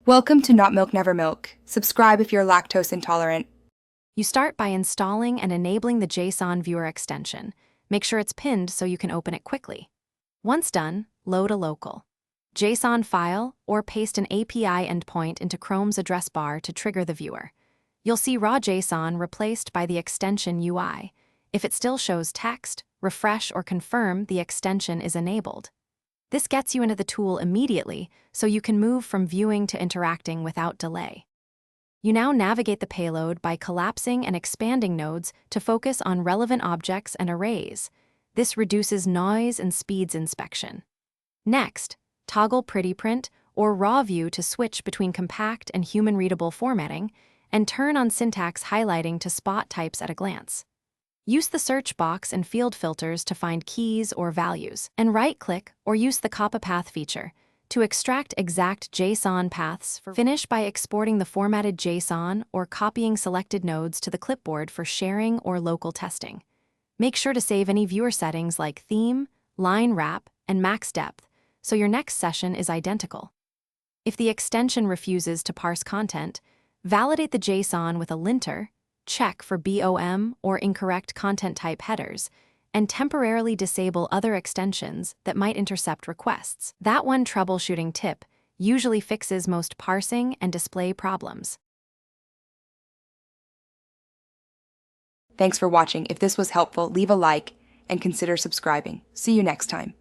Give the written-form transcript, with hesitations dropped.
Welcome to Not Milk Never Milk. Subscribe if you're lactose intolerant. You start by installing and enabling the Json Viewer extension. Make sure it's pinned so you can open it quickly. Once done, load a local JSON file or paste an API endpoint into Chrome's address bar to trigger the viewer. You'll see raw JSON replaced by the extension UI. If it still shows text, refresh or confirm the extension is enabled. This gets you into the tool immediately, so you can move from viewing to interacting without delay. You now navigate the payload by collapsing and expanding nodes to focus on relevant objects and arrays. This reduces noise and speeds inspection. Next, toggle Pretty Print or Raw View to switch between compact and human-readable formatting, and turn on syntax highlighting to spot types at a glance. Use the search box and field filters to find keys or values, and right-click or use the Copy Path feature to extract exact JSON paths. Finish by exporting the formatted JSON or copying selected nodes to the clipboard for sharing or local testing. Make sure to save any viewer settings like theme, line wrap, and max depth, so your next session is identical. If the extension refuses to parse content, validate the JSON with a linter, check for BOM or incorrect content type headers, and temporarily disable other extensions that might intercept requests. That one troubleshooting tip usually fixes most parsing and display problems. Thanks for watching. If this was helpful, leave a like and consider subscribing. See you next time.